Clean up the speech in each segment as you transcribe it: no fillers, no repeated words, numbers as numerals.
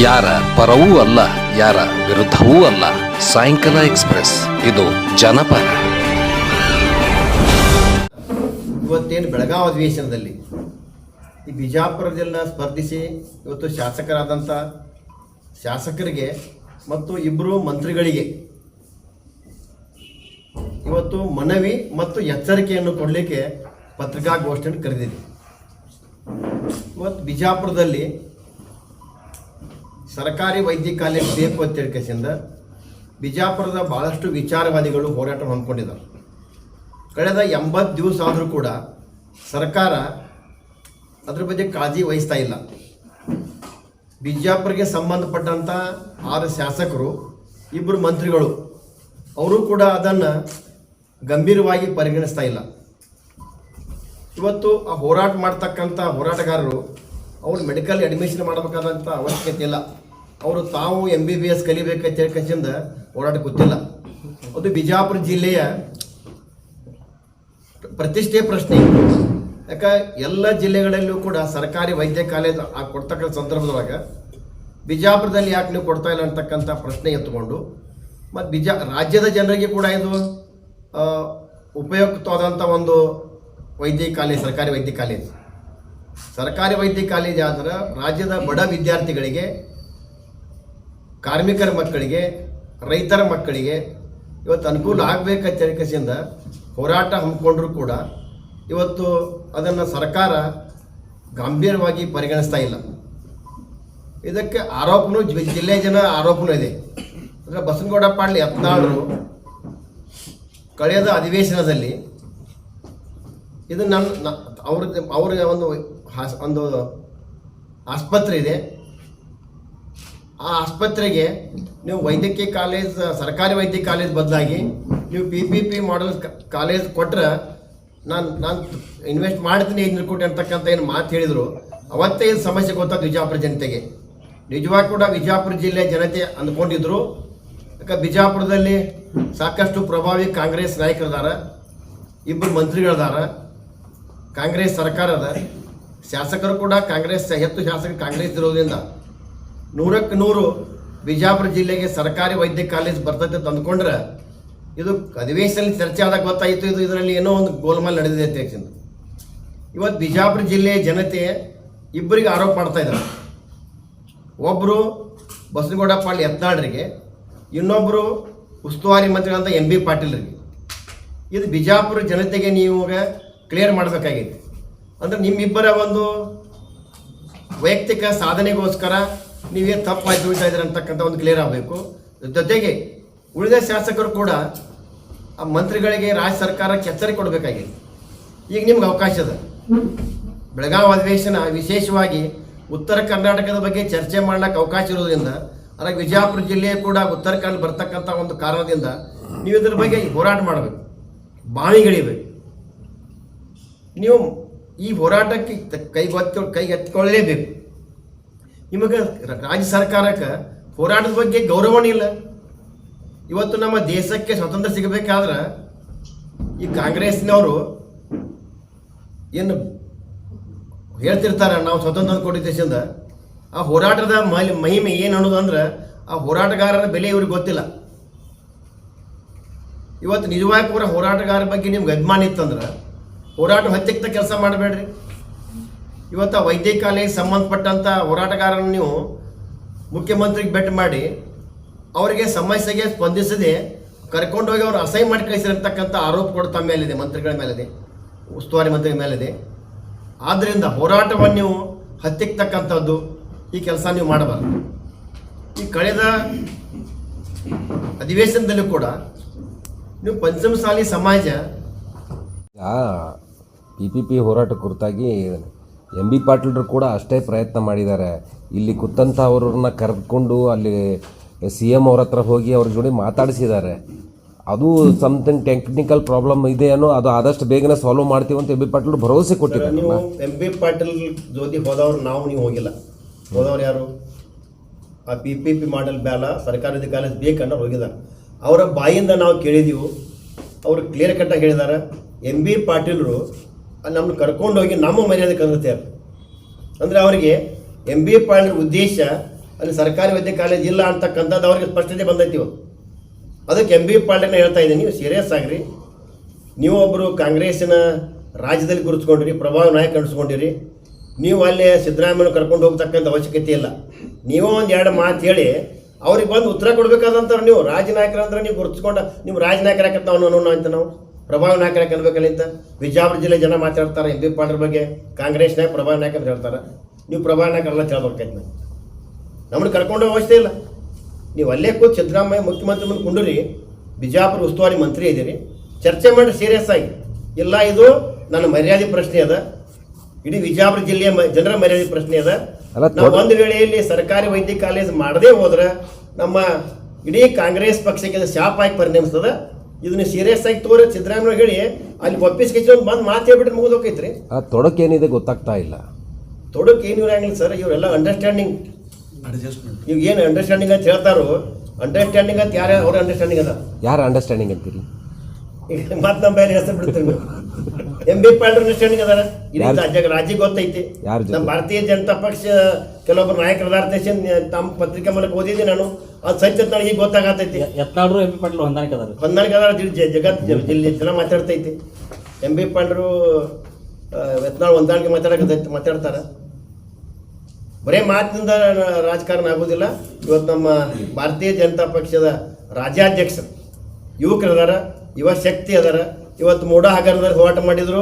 ಯಾರ ಪರವೂ ಅಲ್ಲ, ಯಾರ ವಿರುದ್ಧವೂ ಅಲ್ಲ. ಸಾಯಂಕಾಲ ಎಕ್ಸ್ಪ್ರೆಸ್, ಇದು ಜನಪರ. ಇವತ್ತೇನು ಬೆಳಗಾವಿ ಅಧಿವೇಶನದಲ್ಲಿ ಈ ಬಿಜಾಪುರ ಜಿಲ್ಲಾ ಸ್ಪರ್ಧಿಸಿ ಇವತ್ತು ಶಾಸಕರಾದಂಥ ಶಾಸಕರಿಗೆ ಮತ್ತು ಇಬ್ಬರು ಮಂತ್ರಿಗಳಿಗೆ ಇವತ್ತು ಮನವಿ ಮತ್ತು ಎಚ್ಚರಿಕೆಯನ್ನು ಕೊಡಲಿಕ್ಕೆ ಪತ್ರಿಕಾಗೋಷ್ಠಿಯನ್ನು ಕರೆದಿದೆ. ಇವತ್ತು ಬಿಜಾಪುರದಲ್ಲಿ ಸರ್ಕಾರಿ ವೈದ್ಯ ಕಾಲೇಜ್ ಬೇಕು ಅಂತ ಹೇಳಿಕೆಸಿಂದ ಬಿಜಾಪುರದ ಭಾಳಷ್ಟು ವಿಚಾರವಾದಿಗಳು ಹೋರಾಟ ಹೊಂದ್ಕೊಂಡಿದ್ದಾರೆ. ಕಳೆದ 80 ದಿವಸ ಆದರೂ ಕೂಡ ಸರ್ಕಾರ ಅದ್ರ ಬಗ್ಗೆ ಕಾಳಜಿ ವಹಿಸ್ತಾ ಇಲ್ಲ. ಬಿಜಾಪುರಿಗೆ ಸಂಬಂಧಪಟ್ಟಂಥ 6 ಶಾಸಕರು, 2 ಮಂತ್ರಿಗಳು ಅವರು ಕೂಡ ಅದನ್ನು ಗಂಭೀರವಾಗಿ ಪರಿಗಣಿಸ್ತಾ ಇಲ್ಲ. ಇವತ್ತು ಆ ಹೋರಾಟ ಮಾಡ್ತಕ್ಕಂಥ ಹೋರಾಟಗಾರರು ಅವ್ರು ಮೆಡಿಕಲ್ ಅಡ್ಮಿಷನ್ ಮಾಡಬೇಕಾದಂಥ ಅವಶ್ಯಕತೆ ಇಲ್ಲ. ಅವರು ತಾವು MBBS ಕಲಿಬೇಕಂತ ಹೇಳ್ಕಂಚಿಂದ ಹೋರಾಟ ಗೊತ್ತಿಲ್ಲ. ಅದು ಬಿಜಾಪುರ ಜಿಲ್ಲೆಯ ಪ್ರತಿಷ್ಠೆ ಪ್ರಶ್ನೆ. ಯಾಕೆ ಎಲ್ಲ ಜಿಲ್ಲೆಗಳಲ್ಲೂ ಕೂಡ ಸರ್ಕಾರಿ ವೈದ್ಯ ಕಾಲೇಜ್ ಕೊಡ್ತಕ್ಕಂಥ ಸಂದರ್ಭದೊಳಗ ಬಿಜಾಪುರದಲ್ಲಿ ಯಾಕೆ ನೀವು ಕೊಡ್ತಾ ಇಲ್ಲ ಅಂತಕ್ಕಂಥ ಪ್ರಶ್ನೆ ಎತ್ತುಕೊಂಡು ಮತ್ತು ರಾಜ್ಯದ ಜನರಿಗೆ ಕೂಡ ಇದು ಉಪಯುಕ್ತವಾದಂಥ ಒಂದು ವೈದ್ಯ ಕಾಲೇಜ್, ಸರ್ಕಾರಿ ವೈದ್ಯ ಕಾಲೇಜ್ ಆದ್ರೆ ರಾಜ್ಯದ ಬಡ ವಿದ್ಯಾರ್ಥಿಗಳಿಗೆ, ಕಾರ್ಮಿಕರ ಮಕ್ಕಳಿಗೆ, ರೈತರ ಮಕ್ಕಳಿಗೆ ಇವತ್ತು ಅನುಕೂಲ ಆಗಬೇಕಂತ ಹೇಳಿಕೆಸಿಂದ ಹೋರಾಟ ಹಮ್ಮಿಕೊಂಡ್ರೂ ಕೂಡ ಇವತ್ತು ಅದನ್ನು ಸರ್ಕಾರ ಗಂಭೀರವಾಗಿ ಪರಿಗಣಿಸ್ತಾ ಇಲ್ಲ. ಇದಕ್ಕೆ ಆರೋಪನೂ ಜಿಲ್ಲೆಯ ಜನ ಆರೋಪನೂ ಇದೆ. ಅಂದರೆ ಬಸನಗೌಡ ಪಾಟೀಲ್ ಯತ್ನಾಳರು ಕಳೆದ ಅಧಿವೇಶನದಲ್ಲಿ ಇದು ಅವ್ರ ಒಂದು ಆಸ್ಪತ್ರೆ ಇದೆ, ಆ ಆಸ್ಪತ್ರೆಗೆ ನೀವು ವೈದ್ಯಕೀಯ ಕಾಲೇಜ್, ಸರ್ಕಾರಿ ವೈದ್ಯ ಕಾಲೇಜ್ ಬದಲಾಗಿ ನೀವು PPP ಮಾಡೆಲ್ ಕಾಲೇಜ್ ಕೊಟ್ಟರೆ ನಾನು ಇನ್ವೆಸ್ಟ್ ಮಾಡ್ತೀನಿ 500 ಕೋಟಿ ಅಂತಕ್ಕಂಥ ಏನು ಮಾತು ಹೇಳಿದರು. ಅವತ್ತೇ ಇದು ಸಮಸ್ಯೆ ಗೊತ್ತಾದ ವಿಜಾಪುರ ಜನತೆಗೆ. ನಿಜವಾಗಿ ಕೂಡ ವಿಜಾಪುರ ಜಿಲ್ಲೆಯ ಜನತೆ ಅಂದ್ಕೊಂಡಿದ್ರು. ಯಾಕೆ ಬಿಜಾಪುರದಲ್ಲಿ ಸಾಕಷ್ಟು ಪ್ರಭಾವಿ ಕಾಂಗ್ರೆಸ್ ನಾಯಕರಿದ್ದಾರೆ, 2 ಮಂತ್ರಿಗಳಿದ್ದಾರೆ, ಕಾಂಗ್ರೆಸ್ ಸರ್ಕಾರ ಅದ, ಶಾಸಕರು ಕೂಡ ಕಾಂಗ್ರೆಸ್, ಹೆಚ್ಚು ಶಾಸಕರು ಕಾಂಗ್ರೆಸ್ ಇರೋದ್ರಿಂದ 100ಕ್ಕೆ 100 ಬಿಜಾಪುರ ಜಿಲ್ಲೆಗೆ ಸರ್ಕಾರಿ ವೈದ್ಯ ಕಾಲೇಜ್ ಬರ್ತೈತೆ ಅಂತ ಅಂದ್ಕೊಂಡ್ರೆ ಇದು ಅಧಿವೇಶನದಲ್ಲಿ ಚರ್ಚೆ ಆದಾಗ ಗೊತ್ತಾಯಿತು ಇದು ಇದರಲ್ಲಿ ಏನೋ ಒಂದು ಗೋಲ್ಮಾಲ್ ನಡೆದಿದೆ ಅಂತ ಹೇಳಿ. ಇವತ್ತು ಬಿಜಾಪುರ ಜಿಲ್ಲೆಯ ಜನತೆ ಇಬ್ಬರಿಗೆ ಆರೋಪ ಮಾಡ್ತಾ ಇದ್ದಾರೆ. ಒಬ್ಬರು ಬಸನಗೌಡ ಪಾಟೀಲ್ ಯತ್ನಾಳರಿಗೆ, ಇನ್ನೊಬ್ಬರು ಉಸ್ತುವಾರಿ ಮಂತ್ರಿಗಳಂತ MB ಪಾಟೀಲ್ರಿಗೆ. ಇದು ಬಿಜಾಪುರ ಜನತೆಗೆ ನೀವು ಕ್ಲಿಯರ್ ಮಾಡಬೇಕಾಗಿತ್ತು. ಅಂದರೆ ನಿಮ್ಮಿಬ್ಬರ ಒಂದು ವೈಯಕ್ತಿಕ ಸಾಧನೆಗೋಸ್ಕರ ನೀವೇ ತಪ್ಪಾಗಿ ದುಡಿತಾ ಇದ್ದೀರ ಅಂತಕ್ಕಂಥ ಒಂದು ಕ್ಲಿಯರ್ ಆಗಬೇಕು. ಜೊತೆಗೆ ಉಳಿದ ಶಾಸಕರು ಕೂಡ ಆ ಮಂತ್ರಿಗಳಿಗೆ ರಾಜ್ಯ ಸರ್ಕಾರಕ್ಕೆ ಎಚ್ಚರಿಕೆ ಕೊಡಬೇಕಾಗಿದೆ. ಈಗ ನಿಮ್ಗೆ ಅವಕಾಶ ಅದ. ಬೆಳಗಾವಿ ಅಧಿವೇಶನ ವಿಶೇಷವಾಗಿ ಉತ್ತರ ಕರ್ನಾಟಕದ ಬಗ್ಗೆ ಚರ್ಚೆ ಮಾಡ್ಲಿಕ್ಕೆ ಅವಕಾಶ ಇರೋದ್ರಿಂದ, ಅದಾಗ ವಿಜಯಪುರ ಜಿಲ್ಲೆ ಕೂಡ ಉತ್ತರ ಕನ್ನಡ ಬರ್ತಕ್ಕಂಥ ಒಂದು ಕಾರಣದಿಂದ ನೀವು ಇದ್ರ ಬಗ್ಗೆ ಹೋರಾಟ ಮಾಡಬೇಕು, ಬಾವಿಗಳಿಬೇಕು. ನೀವು ಈ ಹೋರಾಟಕ್ಕೆ ಕೈಗೆತ್ತಿಕೊಳ್ಳಲೇಬೇಕು. ನಿಮಗೆ ರಾಜ್ಯ ಸರ್ಕಾರಕ್ಕೆ ಹೋರಾಟದ ಬಗ್ಗೆ ಗೌರವನೇ ಇಲ್ಲ. ಇವತ್ತು ನಮ್ಮ ದೇಶಕ್ಕೆ ಸ್ವಾತಂತ್ರ್ಯ ಸಿಗಬೇಕಾದ್ರೆ ಈ ಕಾಂಗ್ರೆಸ್ನವರು ಏನು ಹೇಳ್ತಿರ್ತಾರೆ, ನಾವು ಸ್ವಾತಂತ್ರ್ಯ ಕೊಟ್ಟಿದ್ದ ದೇಶದಿಂದ, ಆ ಹೋರಾಟದ ಮಹಿಮೆ ಏನು ಅನ್ನೋದು ಅಂದ್ರೆ ಆ ಹೋರಾಟಗಾರರ ಬೆಲೆ ಇವ್ರಿಗೆ ಗೊತ್ತಿಲ್ಲ. ಇವತ್ತು ನಿಜವಾಗಿ ಪೂರ ಹೋರಾಟಗಾರರ ಬಗ್ಗೆ ನಿಮ್ಗೆ ಅಭಿಮಾನ ಇತ್ತಂದ್ರೆ ಹೋರಾಟ ಹತ್ತಿಕ್ತ ಕೆಲಸ ಮಾಡಬೇಡ್ರಿ. ಇವತ್ತು ಆ ವೈದ್ಯ ಕಾಲೇಜ್ ಸಂಬಂಧಪಟ್ಟಂಥ ಹೋರಾಟಗಾರರನ್ನು ನೀವು ಮುಖ್ಯಮಂತ್ರಿಗೆ ಭೇಟಿ ಮಾಡಿ ಅವರಿಗೆ ಸಮಸ್ಯೆಗೆ ಸ್ಪಂದಿಸದೆ ಕರ್ಕೊಂಡೋಗಿ ಅವ್ರು ಅಸಹ್ಯ ಮಾಡಿ ಕಳಿಸಿರ್ತಕ್ಕಂಥ ಆರೋಪ ಕೂಡ ತಮ್ಮ ಮೇಲಿದೆ, ಮಂತ್ರಿಗಳ ಮೇಲಿದೆ, ಉಸ್ತುವಾರಿ ಮಂತ್ರಿಗಳ ಮೇಲಿದೆ. ಆದ್ದರಿಂದ ಹೋರಾಟವನ್ನು ನೀವು ಹತ್ತಿಕ್ತಕ್ಕಂಥದ್ದು ಈ ಕೆಲಸ ನೀವು ಮಾಡಬಾರ್ದು. ಈ ಕಳೆದ ಅಧಿವೇಶನದಲ್ಲೂ ಕೂಡ ನೀವು ಪಂಚಮಸಾಲಿ ಸಮಾಜ PPP ಹೋರಾಟ ಕುರಿತಾಗಿ MB ಪಾಟೀಲ್ರು ಕೂಡ ಅಷ್ಟೇ ಪ್ರಯತ್ನ ಮಾಡಿದ್ದಾರೆ. ಇಲ್ಲಿ ಕೂತಂಥ ಅವ್ರನ್ನ ಕರೆದುಕೊಂಡು ಅಲ್ಲಿ CM ಅವ್ರ ಹತ್ರ ಹೋಗಿ ಅವ್ರ ಜೋಡಿ ಮಾತಾಡಿಸಿದ್ದಾರೆ. ಅದು ಸಮಥಿಂಗ್ ಟೆಕ್ನಿಕಲ್ ಪ್ರಾಬ್ಲಮ್ ಇದೆ ಅನ್ನೋ, ಅದು ಆದಷ್ಟು ಬೇಗನೆ ಸಾಲ್ವ್ ಮಾಡ್ತೀವಿ ಅಂತ MB ಪಾಟೀಲ್ ಭರವಸೆ ಕೊಟ್ಟಿದ್ದಾರೆ. ನೀವು MB ಪಾಟೀಲ್ ಜೊತೆ ಹೋದವ್ರು ನೀವು ಹೋಗಿಲ್ಲ. ಹೋದವ್ರು ಯಾರು? ಆ PPP ಮಾಡೆಲ್ ಬೇಡ, ಸರ್ಕಾರಿ ಕಾಲೇಜ್ ಬೇಕನ್ನೋ ಹೋಗಿದ್ದಾರೆ. ಅವರ ಬಾಯಿಂದ ನಾವು ಕೇಳಿದೀವಿ, ಅವರು ಕ್ಲಿಯರ್ ಕಟ್ಟಾಗಿ ಹೇಳಿದ್ದಾರೆ. MB ಪಾಟೀಲ್ರು ನಮ್ಮನ್ನು ಕರ್ಕೊಂಡೋಗಿ ನಮ್ಮ ಮರ್ಯಾದೆ ಕಲಿತಾರೆ. ಅಂದರೆ ಅವರಿಗೆ MB ಪಾಟೀಲ್ ಉದ್ದೇಶ ಅಲ್ಲಿ ಸರ್ಕಾರಿ ವೈದ್ಯ ಕಾಲೇಜ್ ಇಲ್ಲ ಅಂತಕ್ಕಂಥದ್ದು ಅವ್ರಿಗೆ ಸ್ಪಷ್ಟತೆ ಬಂದೈತಿ ಇವತ್ತು. ಅದಕ್ಕೆ ಎಂ ಬಿ ಪಾಟೀಲ್ನ ಹೇಳ್ತಾ ಇದ್ದೀನಿ, ನೀವು ಸೀರಿಯಸ್ ಆಗಿರಿ. ನೀವೊಬ್ಬರು ಕಾಂಗ್ರೆಸ್ಸಿನ ರಾಜ್ಯದಲ್ಲಿ ಗುರುತಿಸ್ಕೊಂಡಿರಿ, ಪ್ರಭಾವ ನಾಯಕ ಅನಿಸ್ಕೊಂಡಿರಿ. ನೀವು ಅಲ್ಲಿ ಸಿದ್ದರಾಮಯ್ಯನ ಕರ್ಕೊಂಡು ಹೋಗ್ತಕ್ಕಂಥ ಅವಶ್ಯಕತೆ ಇಲ್ಲ. ನೀವು ಒಂದು ಎರಡು ಮಾತು ಹೇಳಿ ಅವ್ರಿಗೆ ಬಂದು ಉತ್ತರ ಕೊಡಬೇಕಾದಂತಾರೆ. ನೀವು ರಾಜನಾಯಕರಂದ್ರೆ ನೀವು ಗುರುತಿಸ್ಕೊಂಡ ನೀವು ರಾಜನಾಯಕರ ಹಾಕತ್ತ ನಾವು ಅಂತ ನಾವು ಪ್ರಭಾವ ನಾಯಕರ ಅನ್ಬೇಕಲ್ಲ ಅಂತ. ವಿಜಯಪುರ ಜಿಲ್ಲೆ ಜನ ಮಾತಾಡ್ತಾರೆ ಎಂ ಬಿ ಪಾಟೀಲ್ ಬಗ್ಗೆ, ಕಾಂಗ್ರೆಸ್ನಾಗ ಪ್ರಭಾವ ನಾಯಕ ಅಂತ ಹೇಳ್ತಾರೆ. ನೀವು ಪ್ರಭಾವ ನಾಯಕರೆಲ್ಲ ತಿಳ್ಬೇಕೈತೆ ನಾವು, ನಮ್ಮನ್ನು ಕರ್ಕೊಂಡು ಅವಶ್ಯಕತೆ ಇಲ್ಲ. ನೀವು ಅಲ್ಲೇ ಕೂತು ಸಿದ್ದರಾಮಯ್ಯ ಮುಖ್ಯಮಂತ್ರಿ ಮುಂದೆ ಕುಂಡ್ರಿ, ಬಿಜಾಪುರ ಉಸ್ತುವಾರಿ ಮಂತ್ರಿ ಇದ್ದೀರಿ, ಚರ್ಚೆ ಮಾಡಿ ಸೀರಿಯಸ್ ಆಗಿ. ಇಲ್ಲ ಇದು ನನ್ನ ಮರ್ಯಾದೆ ಪ್ರಶ್ನೆ ಅದ, ಇಡೀ ವಿಜಯಪುರ ಜಿಲ್ಲೆಯ ಜನರ ಮರ್ಯಾದೆ ಪ್ರಶ್ನೆ ಅದ. ನಾವು ಒಂದು ವೇಳೆಯಲ್ಲಿ ಸರ್ಕಾರಿ ವೈದ್ಯ ಕಾಲೇಜ್ ಮಾಡದೇ ಹೋದ್ರೆ ನಮ್ಮ ಇಡೀ ಕಾಂಗ್ರೆಸ್ ಪಕ್ಷಕ್ಕೆ ಶಾಪ್ ಆಗಿ ಪರಿಣಮಿಸ್ತದ. ಇದನ್ನ ಸೀರಿಯಸ್ ಆಗಿ ತೋರಿ ಸಿದ್ದರಾಮಯ್ಯ ಹೇಳಿ ಅಲ್ಲಿ ಒಪ್ಪಿಸ್ಕೆಚ್ಚಿ ಒಂದು ಬಂದು ಮಾತು ಹೇಳ್ಬಿಟ್ರೆ ಮುಗಿದೋಕೈತ್ರಿ. ಆ ತೊಡಕೇನಿದೆ ಗೊತ್ತಾಗ್ತಾ ಇಲ್ಲ. ತೊಡಕು ಏನು ಇರಂಗಿಲ್ಲ ಸರ್, ಇವರೆಲ್ಲ ಅಂಡರ್ಸ್ಟ್ಯಾಂಡಿಂಗ್. ಇವ್ ಏನು ಅಂಡರ್ಸ್ಟ್ಯಾಂಡಿಂಗ್ ಅಂತ ಹೇಳ್ತಾರೋ, ಅಂಡರ್ಸ್ಟ್ಯಾಂಡಿಂಗ್ ಅಂತ ಯಾರು ಅವ್ರ ಅಂಡರ್ಸ್ಟ್ಯಾಂಡಿಂಗ್ ಅದ. ಯಾರು ಅಂಡರ್ಸ್ಟ್ಯಾಂಡಿಂಗ್ ಅಂತೀರಿ? ಮತ್ತೆ ನಮ್ಮ ಬೇರೆ ಹೆಸರು ಬಿಡ್ತೀವಿ. ಎಂ ಬಿ ಪಾಟೀಲ್ ಅಂಡರ್ಸ್ಟ್ಯಾಂಡಿಂಗ್ ಅದಾರ, ರಾಜ್ಯ ಗೊತ್ತೈತಿ. ನಮ್ಮ ಭಾರತೀಯ ಜನತಾ ಪಕ್ಷ ಕೆಲವೊಬ್ಬರು ನಾಯಕರ ತಮ್ಮ ಪತ್ರಿಕೆ ಮೂಲಕ ಓದಿದ್ದೆ ನಾನು, ಅದು ಸತ್ಯ ನನಗೆ ಈಗ ಗೊತ್ತಾಗತೈತಿ. ಯತ್ನಾಳರು ಎಂ ಬಿ ಪಾಟೀಲ್ ಹೊಂದಾಣಿಕೆ ಅದಾರ, ಜಗತ್ ಜಿಲ್ಲೆ ಜನ ಮಾತಾಡ್ತೈತಿ. ಎಂ ಬಿ ಪಾಟೀಲ್ರು ಯತ್ನಾಳ್ ಹೊಂದಾಣಿಕೆ ಮಾತಾಡ್ತಾರ. ಬರೇ ಮಾತಿನಿಂದ ರಾಜಕಾರಣ ಆಗೋದಿಲ್ಲ. ಇವತ್ತು ನಮ್ಮ ಭಾರತೀಯ ಜನತಾ ಪಕ್ಷದ ರಾಜ್ಯಾಧ್ಯಕ್ಷರು ಯುವಕರು ಅದಾರ, ಯುವ ಶಕ್ತಿ ಅದಾರ. ಇವತ್ತು ಮೂಡ ಹಗರಣದಲ್ಲಿ ಹೋರಾಟ ಮಾಡಿದ್ರು,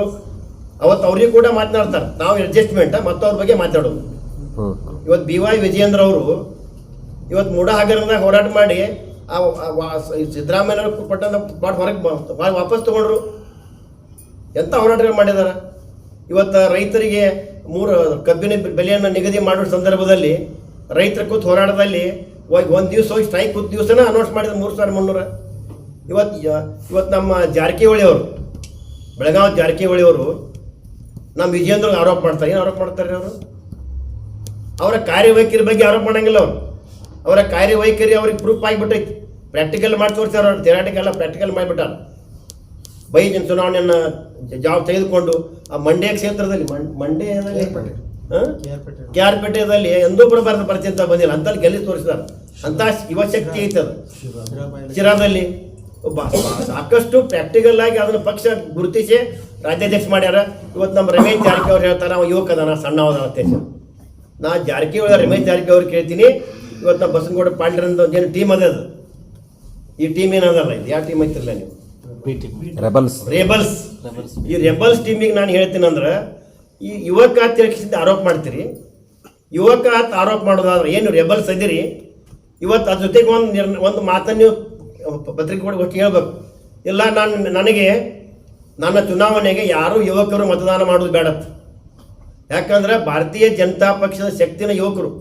ಅವತ್ತು ಅವ್ರಿಗೆ ಕೂಡ ಮಾತನಾಡ್ತಾರೆ. ನಾವು ಅಡ್ಜಸ್ಟ್ಮೆಂಟ್ ಮತ್ತು ಅವ್ರ ಬಗ್ಗೆ ಮಾತಾಡೋದು. ಇವತ್ತು ಬಿ ವೈ ವಿಜಯೇಂದ್ರ ಅವರು ಇವತ್ತು ಮೂಡ ಹಗರಣದಾಗ ಹೋರಾಟ ಮಾಡಿ ಸಿದ್ದರಾಮಯ್ಯನವ್ರು ಕೊಟ್ಟಂತ ಪಾಟ್ ಹೊರಗೆ ವಾಪಸ್ ತಗೊಂಡ್ರು. ಎಂಥ ಹೋರಾಟಗಳು ಮಾಡಿದಾರ. ಇವತ್ತು ರೈತರಿಗೆ ಕಬ್ಬಿನ ಬೆಲೆಯನ್ನು ನಿಗದಿ ಮಾಡೋ ಸಂದರ್ಭದಲ್ಲಿ ರೈತರ ಕೂತು ಹೋರಾಟದಲ್ಲಿ ಒಂದು ದಿವಸ ಹೋಗಿ ಸ್ಟ್ರೈಕ್ ಕೂತ ದಿವಸನ ಅನೌನ್ಸ್ ಮಾಡಿದ್ರು 3,300. ಇವತ್ತು ನಮ್ಮ ಜಾರಕಿಹೊಳಿ ಅವರು, ಬೆಳಗಾವಿ ಜಾರಕಿಹೊಳಿ ಅವರು ನಮ್ಮ ವಿಜಯೇಂದ್ರಿಗೆ ಆರೋಪ ಮಾಡ್ತಾರೆ. ಏನು ಆರೋಪ ಮಾಡ್ತಾರೆ ಅವರು? ಅವರ ಕಾರ್ಯವೈಖರಿ ಬಗ್ಗೆ ಆರೋಪ ಮಾಡಂಗಿಲ್ಲ. ಅವರು ಅವರ ಕಾರ್ಯವೈಖರಿ ಅವ್ರಿಗೆ ಪ್ರೂಫ್ ಆಗಿಬಿಟ್ಟೈತಿ. ಪ್ರಾಕ್ಟಿಕಲ್ ಮಾಡಿ ತೋರಿಸ್ತಾರೆ. ಅವ್ರು ಥಿಯರಾಟಿಕಲ್ ಪ್ರಾಕ್ಟಿಕಲ್ ಮಾಡಿಬಿಟ್ಟಾರ. ಬೈಜನ್ ಚುನಾವಣೆಯನ್ನು ಜಾಬ್ ತೆಗೆದುಕೊಂಡು ಆ ಮಂಡ್ಯ ಕ್ಷೇತ್ರದಲ್ಲಿ ಮಂಡ್ಯದಲ್ಲಿ KR ಪೇಟೆಯಲ್ಲಿ ಎಂದೂ ಬರಬಾರ್ದು ಪರಿಚಯ ಅಂತ ಬಂದಿಲ್ಲ ಅಂತಲ್ಲಿ ಗೆಲ್ಲಿ ತೋರಿಸಿದಾರೆ. ಅಂತ ಯುವಶಕ್ತಿ ಐತದ. ಶಿರಾದಲ್ಲಿ ಸಾಕಷ್ಟು ಪ್ರಾಕ್ಟಿಕಲ್ ಆಗಿ ಅದನ್ನು ಪಕ್ಷ ಗುರುತಿಸಿ ರಾಜ್ಯಾಧ್ಯಕ್ಷ ಮಾಡ್ಯಾರ. ಇವತ್ತು ನಮ್ಮ ರಮೇಶ್ ಜಾರಕಿಹೊಳಿ ಹೇಳ್ತಾರೆ ಅವ ಯುವಕ ಅದಾನ, ಸಣ್ಣ ಅಧ್ಯಕ್ಷ. ನಾ ಜಾರಕಿಹೊಳಿ ರಮೇಶ್ ಜಾರಕಿಹೊಳಿ ಕೇಳ್ತೀನಿ. ಇವತ್ತು ನಮ್ಮ ಬಸನಗೌಡ ಪಾಟೀಲ್ ಏನು ಟೀಮ್ ಅದ, ಈ ಟೀಮ್ ಏನದಲ್ಲ, ಇದು ಯಾವ ಟೀಮ್ ಐತಿರಲ್ಲ ನೀವು, ರೆಬಲ್ಸ್. ಈ ರೆಬಲ್ಸ್ ಟೀಮಿಗೆ ನಾನು ಹೇಳ್ತೀನಿ ಅಂದ್ರೆ, ಈ ಯುವಕ ಅಂತ ಆರೋಪ ಮಾಡ್ತೀರಿ. ಯುವಕ ಅಂತ ಆರೋಪ ಮಾಡೋದಾದ್ರೆ ಏನು ರೆಬಲ್ಸ್ ಅದಿರಿ. ಇವತ್ತು ಅದ್ರ ಜೊತೆಗೆ ಒಂದು ಮಾತನ್ನು ನೀವು ಪತ್ರಿಕೆ ಕೊಟ್ಟು ಹೇಳ್ಬೇಕು. ಇಲ್ಲ ನನಗೆ ನನ್ನ ಚುನಾವಣೆಗೆ ಯಾರೂ ಯುವಕರು ಮತದಾನ ಮಾಡೋದು ಬೇಡತ್ತ. ಯಾಕಂದ್ರೆ ಭಾರತೀಯ ಜನತಾ ಪಕ್ಷದ ಶಕ್ತಿನ ಯುವಕರು.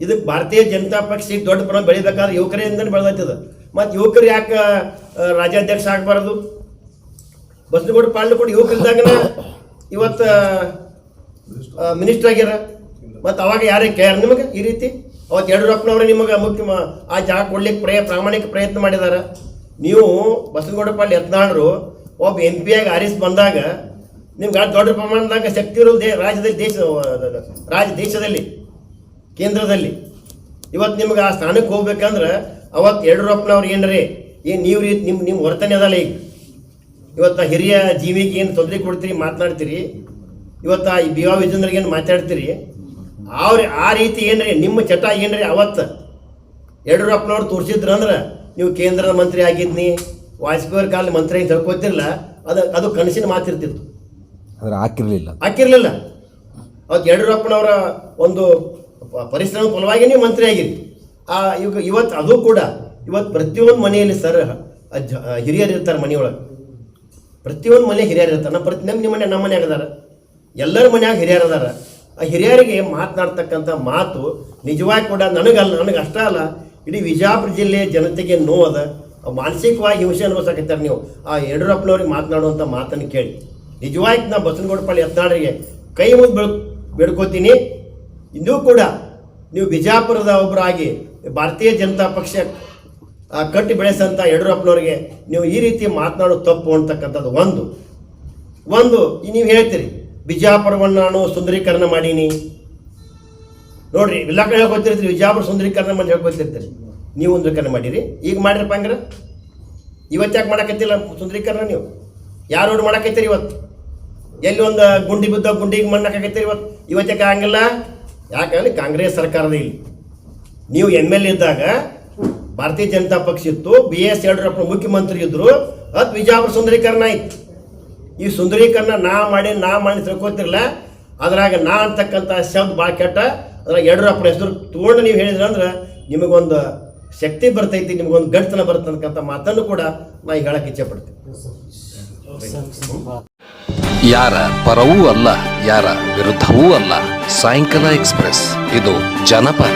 ಇದಕ್ಕೆ ಭಾರತೀಯ ಜನತಾ ಪಕ್ಷ ದೊಡ್ಡ ಪ್ರಮಾಣ ಬೆಳಿಬೇಕಾದ್ರೆ ಯುವಕರಿಂದನೇ ಬೆಳೆದೈತದ. ಮತ್ತು ಯುವಕರು ಯಾಕೆ ರಾಜ್ಯಾಧ್ಯಕ್ಷ ಆಗಬಾರ್ದು? ಬಸನಗೌಡ ಪಾಟೀಲ್ ಕೂಡ ಯುವಕರಿದ್ದಾಗನ ಇವತ್ತು ಮಿನಿಸ್ಟರ್ ಆಗ್ಯಾರ. ಮತ್ತು ಅವಾಗ ಯಾರೇ ಕೇರ್ ನಿಮಗೆ ಈ ರೀತಿ? ಅವತ್ತು ಯಡಿಯೂರಪ್ಪನವ್ರೆ ನಿಮಗೆ ಆ ಜಾಗ ಕೊಡ್ಲಿಕ್ಕೆ ಪ್ರಾಮಾಣಿಕ ಪ್ರಯತ್ನ ಮಾಡಿದ್ದಾರೆ. ನೀವು ಬಸನಗೌಡ ಪಾಟೀಲ್ ಯತ್ನಾಳರು ಒಬ್ಬ MP ಆಗಿ ಆರಿಸಿ ಬಂದಾಗ ನಿಮ್ಗೆ ದೊಡ್ಡ ಪ್ರಮಾಣದಾಗ ಶಕ್ತಿ ಇರೋದು ರಾಜ್ಯದಲ್ಲಿ, ದೇಶದಲ್ಲಿ, ಕೇಂದ್ರದಲ್ಲಿ. ಇವತ್ತು ನಿಮ್ಗೆ ಆ ಸ್ಥಾನಕ್ಕೆ ಹೋಗ್ಬೇಕಂದ್ರೆ ಅವತ್ತು ಯಡಿಯೂರಪ್ಪನವ್ರು ಏನ್ರಿ ಏನು ನೀವು ರೀತಿ ನಿಮ್ಮ ವರ್ತನೆ ಅದಲ್ಲ. ಈಗ ಇವತ್ತು ಹಿರಿಯ ಜೀವಿಗೆ ಏನು ತೊಂದರೆ ಕೊಡ್ತೀರಿ, ಮಾತನಾಡ್ತೀರಿ. ಇವತ್ತು ಈ ಬಿ ವಾ ವಿಜೇಂದ್ರಿಗೆ ಏನು ಮಾತಾಡ್ತೀರಿ, ಆ ರೀತಿ ಏನ್ರಿ ನಿಮ್ಮ ಚಟ ಏನ್ರಿ ಅವತ್ತು ಯಡಿಯೂರಪ್ಪನವ್ರು ತೋರಿಸಿದ್ರು ಅಂದ್ರೆ ನೀವು ಕೇಂದ್ರದ ಮಂತ್ರಿ ಆಗಿದ್ನಿ, ವಾಜಪೇಯಿ ಕಾಲ ಮಂತ್ರಿ ಅಂತ ಹೇಳ್ಕೊತಿರಲ್ಲ, ಅದು ಕನಸಿನ ಮಾತಿರ್ತಿತ್ತು. ಹಾಕಿರ್ಲಿಲ್ಲ. ಅವತ್ತು ಯಡಿಯೂರಪ್ಪನವರ ಒಂದು ಪರಿಶ್ರಮ ಫಲವಾಗಿ ನೀವು ಮಂತ್ರಿ ಆಗಿರಿ. ಇವತ್ತು ಅದು ಕೂಡ ಇವತ್ತು ಪ್ರತಿಯೊಂದು ಮನೆಯಲ್ಲಿ ಸರ್ ಹಿರಿಯರು ಇರ್ತಾರೆ. ಮನೆಯೊಳಗೆ ಪ್ರತಿಯೊಂದು ಮನೆ ಹಿರಿಯರು ಇರ್ತಾರೆ. ನಿಮ್ಮ ಮನೆ ನಮ್ಮ ಮನೆಯಾಗ ಅದಾರ, ಎಲ್ಲರ ಮನ್ಯಾಗ ಹಿರಿಯರು ಅದಾರ. ಆ ಹಿರಿಯರಿಗೆ ಮಾತನಾಡ್ತಕ್ಕಂಥ ಮಾತು ನಿಜವಾಗಿ ಕೂಡ ನನಗೆ ಅಷ್ಟೇ ಅಲ್ಲ, ಇಡೀ ವಿಜಯಪುರ ಜಿಲ್ಲೆಯ ಜನತೆಗೆ ನೋವದ. ಮಾನಸಿಕವಾಗಿ ಹಿಂಸೆ ಅನುಭವಿಸಕತ್ತಾರೆ. ನೀವು ಆ ಯಡಿಯೂರಪ್ಪನವ್ರಿಗೆ ಮಾತನಾಡುವಂಥ ಮಾತನ್ನು ಕೇಳಿ ನಿಜವಾಗಿ ನಾ ಬಸನಗೌಡ ಪಾಟೀಲ್ ಯತ್ನಾಳರಿಗೆ ಕೈ ಮುಗಿದು ಬೇಡ್ಕೋತೀನಿ. ಇನ್ನೂ ಕೂಡ ನೀವು ಬಿಜಾಪುರದ ಒಬ್ಬರಾಗಿ ಭಾರತೀಯ ಜನತಾ ಪಕ್ಷ ಕಟ್ಟಿ ಬೆಳೆಸಂಥ ಯಡಿಯೂರಪ್ಪನವ್ರಿಗೆ ನೀವು ಈ ರೀತಿ ಮಾತನಾಡೋದು ತಪ್ಪು ಅಂತಕ್ಕಂಥದ್ದು ಒಂದು ನೀವು ಹೇಳ್ತೀರಿ ಬಿಜಾಪುರವನ್ನು ನಾನು ಸುಂದರೀಕರಣ ಮಾಡೀನಿ, ನೋಡ್ರಿ ಎಲ್ಲ ಕಡೆ ಹೇಳ್ಕೊತಿರ್ತೀರಿ, ವಿಜಯಪುರ ಸುಂದರೀಕರಣ ಮಾಡಿ ಹೇಳ್ಕೊತಿರ್ತೀರಿ. ನೀವು ಸುಂದರೀಕರಣ ಮಾಡಿರಿ, ಈಗ ಮಾಡಿರಪ್ಪ ಹಂಗಾರೆ ಇವತ್ತು ಯಾಕೆ ಮಾಡಕತ್ತಿಲ್ಲ ಸುಂದರೀಕರಣ? ನೀವು ಯಾರು ರೋಡ್ ಮಾಡಕತ್ತೀರಿ ಇವತ್ತು? ಎಲ್ಲಿ ಒಂದು ಗುಂಡಿ ಬಿದ್ದ ಗುಂಡಿಗೆ ಮಣ್ಣು ಹಾಕಕತ್ತೀರಿ ಇವತ್ತು ಯಾಕೆ ಹಂಗಿಲ್ಲ? ಯಾಕಂದ್ರೆ ಕಾಂಗ್ರೆಸ್ ಸರ್ಕಾರದ ಇಲ್ಲಿ ನೀವು MLA ಇದ್ದಾಗ ಭಾರತೀಯ ಜನತಾ ಪಕ್ಷ ಇತ್ತು, BS ಯಡಿಯೂರಪ್ಪ ಮುಖ್ಯಮಂತ್ರಿ ಇದ್ರು, ಅದು ವಿಜಯಪುರ ಸುಂದರೀಕರಣ ಆಯ್ತು. ಈ ಸುಂದರೀಕರಣ ನಾ ಮಾಡಿ ತಿಳ್ಕೊತಿರಲ್ಲ, ಅದ್ರಾಗ ನಾ ಅಂತಕ್ಕಂಥ ಶಬ್ದ ಭಾಳ ಕೆಟ್ಟ. ಅದ್ರಾಗ ಯಡಿಯೂರಪ್ಪನ ಹೆಸರು ತೊಗೊಂಡು ನೀವು ಹೇಳಿದ್ರಂದ್ರೆ ನಿಮಗೊಂದು ಶಕ್ತಿ ಬರ್ತೈತಿ, ನಿಮಗೊಂದು ಗಡ್ತನ ಬರ್ತಕ್ಕಂಥ ಮಾತನ್ನು ಕೂಡ ನಾ ಈಗ ಹೇಳಕ್ಕೆ ಇಚ್ಛೆ ಪಡ್ತೀನಿ. ಯಾರ ಪರವೂ ಅಲ್ಲ, ಯಾರ ವಿರುದ್ಧವೂ ಅಲ್ಲ. ಸಾಯಂಕಾಲ ಎಕ್ಸ್ಪ್ರೆಸ್, ಇದು ಜನಪರ.